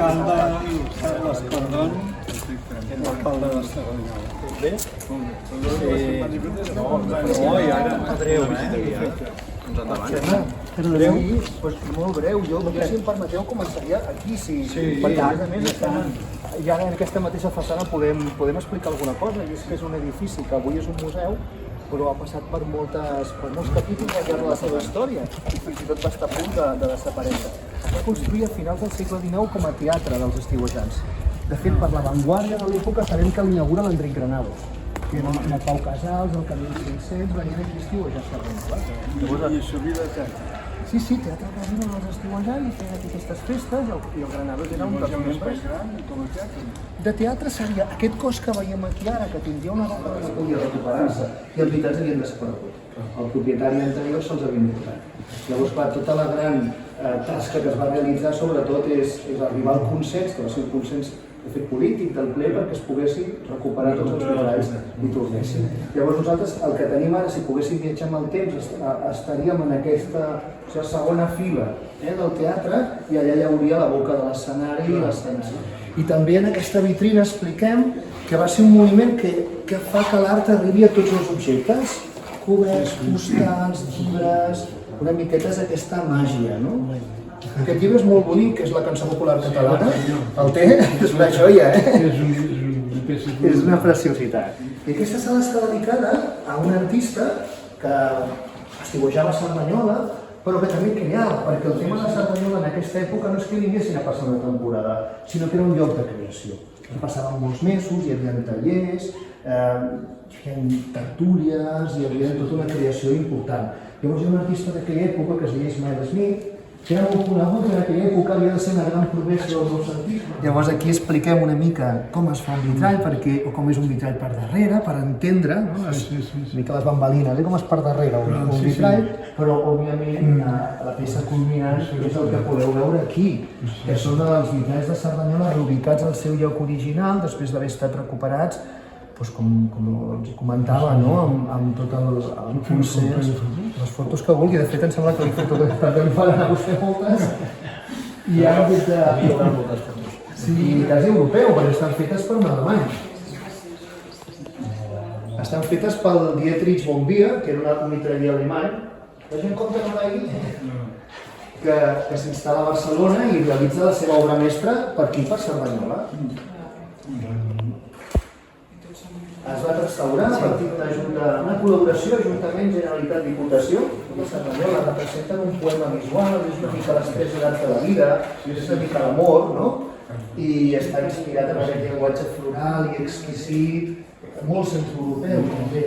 l'alcalde Carles Cardón, l'alcalde de Cerdanyola. Bé? No, i ara breu, Breu? Doncs molt breu. Jo, si em permeteu, començaria aquí, perquè a més i ara en aquesta mateixa façana podem explicar alguna cosa, i és que és un edifici que avui és un museu, però ha passat per molts capítols al llarg de la seva història, i fins i tot va estar a punt de desaparèixer. Es va construir a finals del segle XIX com a teatre dels estiuejants. De fet, per l'avantguàrdia de l'època sabem que l'inaugura l'Enric Granados, que era el Pau Casals, el Camil 500, venien aquí estiuejants Cerdanyola. I subir de teatre. Sí, teatre que venien els estiuejants i feien aquestes festes, i el Granados era un dels membres. De teatre seria aquest cos que veiem aquí ara, que tindria una data que no podia recuperar-se, i els habitants havien desaparegut. El propietari anterior se'ls havia importat. Llavors, clar, tota la gran tasca que es va realitzar, sobretot, és arribar al consens, que va ser un consens de fet polític del ple, perquè es poguessin recuperar tots els minerals i tornessin. Llavors nosaltres el que tenim ara, si poguéssim viatjar amb el temps, estaríem en aquesta segona fila del teatre, i allà hi hauria la boca de l'escenari i l'escenari. I també en aquesta vitrina expliquem que va ser un moviment que fa que l'art arribi a tots els objectes, coberts, postals, llibres, una miqueta és aquesta màgia, no? Aquest llibre és molt bonic, que és la cançó popular catalana. El té? És una joia, És una preciositat. I aquesta sala està dedicada a un artista que estiuejava a Cerdanyola, però que també creava, perquè el tema de Cerdanyola en aquesta època no és que vinguessin a passar una temporada, sinó que era un lloc de creació. Hi passaven molts mesos, hi havia tallers, hi havia tertúlies, hi havia tota una creació important. Llavors hi ha un artista d'aquella època que es deia Ismael Smith, que era molt conegut, en aquella època havia de ser una gran promesa del noucentisme. Llavors aquí expliquem una mica com es fa un vitrall, o com és un vitrall per darrere, per entendre una mica les bambalines, com és per darrere un vitrall, però òbviament la peça culminant és el que podeu veure aquí, que són els vitralls de Cerdanyola reubicats al seu lloc original, després d'haver estat recuperats, com els comentava, amb tot el consens, les fotos que vulgui. De fet, em sembla que li faran a vostè moltes. I ara des de... Sí, quasi europeu, perquè estan fetes per un alemany. Estan fetes pel Dietrich von Bier, que era un mitraller alemany. La gent compta no ahir? Que s'instal·la a Barcelona i realitza la seva obra mestra per aquí, per Cerdanyola. Es va restaurar a partir d'una col·laboració Ajuntament, Generalitat, Diputació. La Cerdanyola representen un poema visual, és una mica les tres edats de la vida, és una mica l'amor, no? I està inspirat en aquest llenguatge floral i exquisit, molt centroeuropeu, també.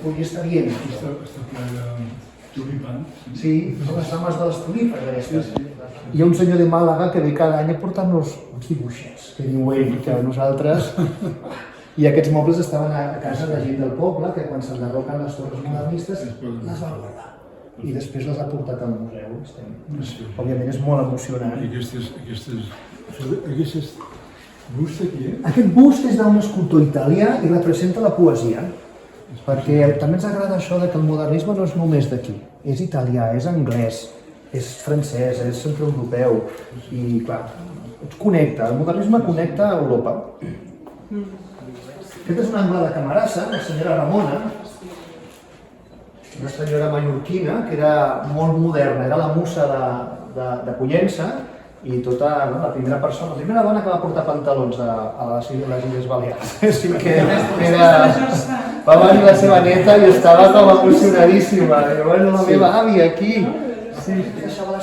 Podria estar dient. Està ple de tulipans. Sí, són les dames de les tulipes, aquestes. Hi ha un senyor de Màlaga que ve cada any a portar-nos uns dibuixets, que diu ell, que nosaltres... I aquests mobles estaven a casa de gent del poble, que quan s'enderroquen les torres modernistes les va guardar. I després les ha portat al museu. Òbviament és molt emocionant. I aquestes bust aquí, Aquest bust és d'un escultor italià i representa la poesia. Perquè també ens agrada això que el modernisme no és només d'aquí. És italià, és anglès, és francès, és centroeuropeu. I clar, connecta, el modernisme connecta a Europa. Aquest és un angle de Camarasa, la senyora Ramona, una senyora mallorquina que era molt moderna, era la musa de Pollença i tota la primera persona, la primera dona que va portar pantalons a les Illes Balears. Així que va venir la seva neta i estava com emocionadíssima. Bueno, la meva àvia aquí. Sí, deixava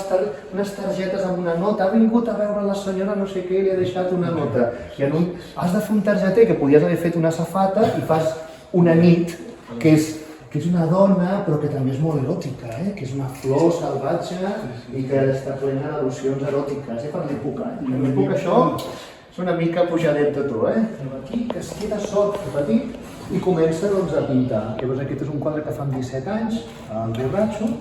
unes targetes amb una nota, ha vingut a veure la senyora no sé què, li ha deixat una nota. I has de fer un targeter que podies haver fet una safata i fas una nit, que és una dona però que també és molt eròtica, que és una flor salvatge i que està plena d'al·lusions eròtiques per l'època. Per l'època això és una mica pujadet de tu. Aquí que es queda sot petit i comença a pintar. Llavors aquest és un quadre que fa 17 anys, el Borratxo,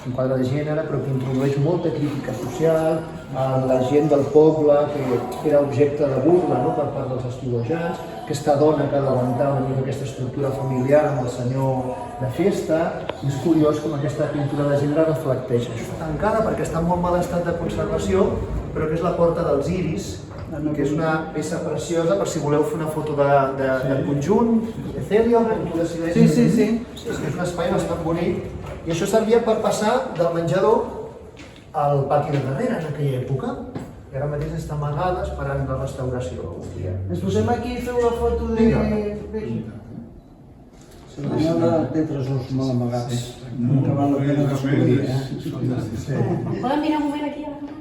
un quadre de gènere però que introdueix molta crítica social a la gent del poble que era objecte de burla per part dels estiuejants, aquesta dona que ha d'aguantar una mica aquesta estructura familiar amb el senyor de festa. I és curiós com aquesta pintura de gènere reflecteix això. Tancada perquè està en molt mal estat de conservació, però que és la porta dels Iris, i que és una peça preciosa per si voleu fer una foto de conjunt, de Celia, com tu decideixis. Sí. És un espai bastant bonic. I això servia per passar del menjador al pati de darrere en aquella època. I ara mateix està amagada esperant la restauració. Ens posem aquí i feu la foto de... Senyora té tresors molt amagats. Que val la pena descobrir, Poden mirar un moment aquí a la càmera?